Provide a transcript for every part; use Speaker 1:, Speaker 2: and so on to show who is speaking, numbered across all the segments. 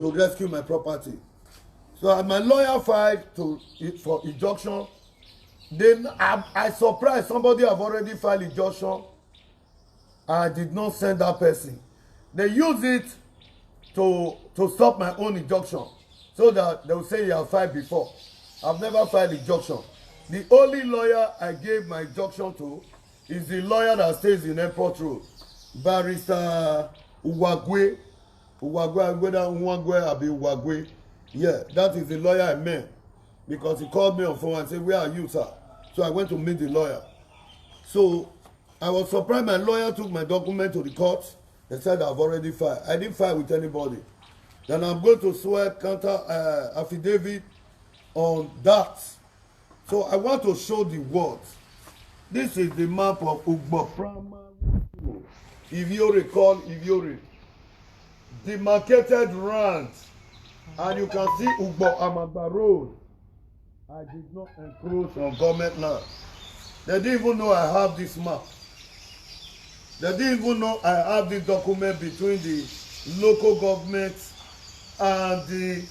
Speaker 1: to rescue my property. So my lawyer filed for injunction. Then I surprised somebody have already filed injunction. I did not send that person. They use it to stop my own injunction, so that they will say you have filed before. I've never filed injunction. The only lawyer I gave my injunction to is the lawyer that stays in Airport Road, Barrister Uwagwe. Whether Uwagwe or Uwagwe. Yeah, that is the lawyer I met, because he called me on phone and said, "Where are you, sir?" So I went to meet the lawyer. So I was surprised my lawyer took my document to the court. They said I've already filed. I didn't file with anybody. Then I'm going to swear counter affidavit on that. So I want to show the world. This is the map of Ugbo Primary School. If you recall, demarcated rands, and you can see Ugbo Amagba Road. I did not encroach on government land. They didn't even know I have this map. They didn't even know I have this document between the local government and the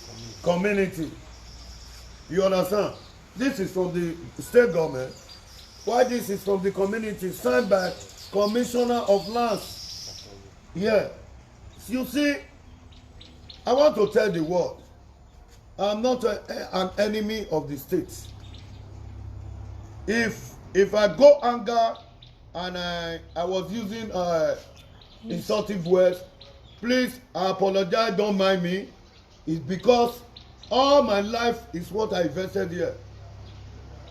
Speaker 1: community. You understand? This is from the state government. Why this is from the community? Signed by Commissioner of Lands. Yeah. You see, I want to tell the world, I'm not an enemy of the state. If I go anger and I was using insultive words, please, I apologize, don't mind me. It's because all my life is what I invested here.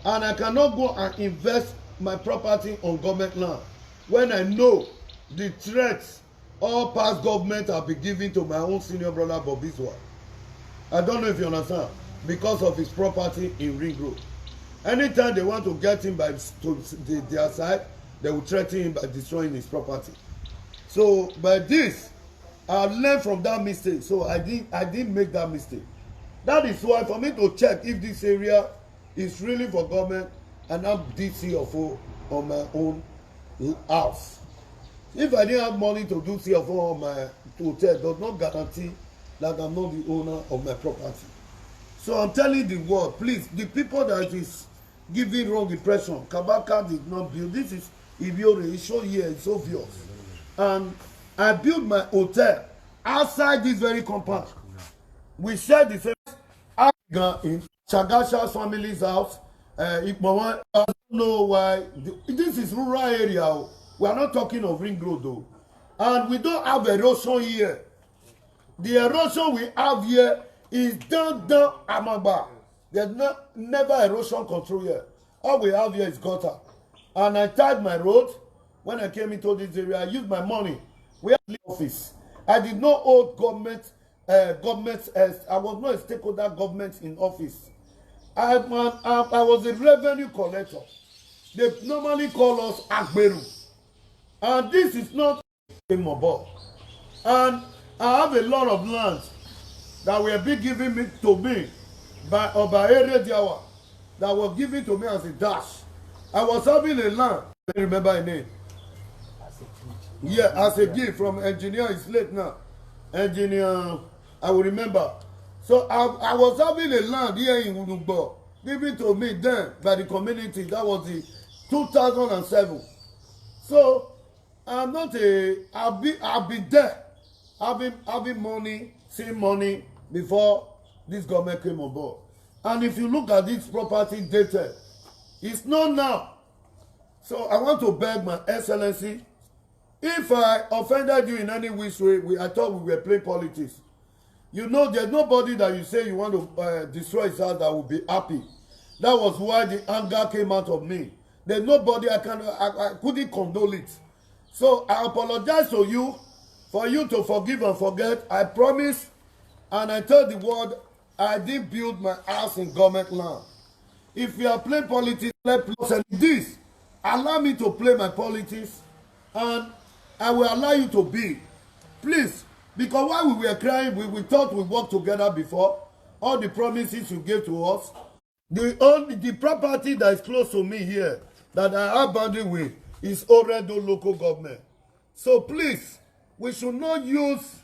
Speaker 1: And I cannot go and invest my property on government land when I know the threats all past government have been giving to my own senior brother Bobiswa. I don't know if you understand, because of his property in Ring Road. Anytime they want to get him to their side, they will threaten him by destroying his property. So by this, I learned from that mistake. So I didn't make that mistake. That is why for me to check if this area is really for government and not DCFO on my own house. If I didn't have money to do CFO on my hotel, does not guarantee that I'm not the owner of my property. So I'm telling the world, please, the people that is giving wrong impression, Kabaka did not build. This is Ibiore, it's so here, it's obvious. And I built my hotel outside this very compound. We shared the same in Chagasha's family's house. I don't know why. This is rural area. We are not talking of Ring Road though. And we don't have erosion here. The erosion we have here is down Amagba. There's never erosion control here. All we have here is gutter. And I tied my road. When I came into this area, I used my money. We have the office. I did not hold government. I was not a stakeholder government in office. I was a revenue collector. They normally call us Agberu. And this is not Mobo. And I have a lot of lands that were being given to me by Ere Diawa, that was given to me as a dash. I was having a land, I don't remember her name. Yeah, as a gift from engineer, is late now. Engineer, I will remember. So I was having a land here in Urugbo, given to me then by the community. That was the 2007. So I'm not I've been there, having money, seeing money before this government came on board. And if you look at this property dated, it's not now. So I want to beg my excellency, if I offended you in any which way, I thought we were playing politics. You know, there's nobody that you say you want to destroy his house that will be happy. That was why the anger came out of me. There's nobody I couldn't condole it. So I apologize to you for you to forgive and forget. I promise, and I tell the world, I did build my house in government land. If you are playing politics, and this, allow me to play my politics, and I will allow you to be. Please, because while we were crying, we thought we worked together before. All the promises you gave to us. The property that is close to me here, that I have boundary with, is Oredo local government. So please, we should not use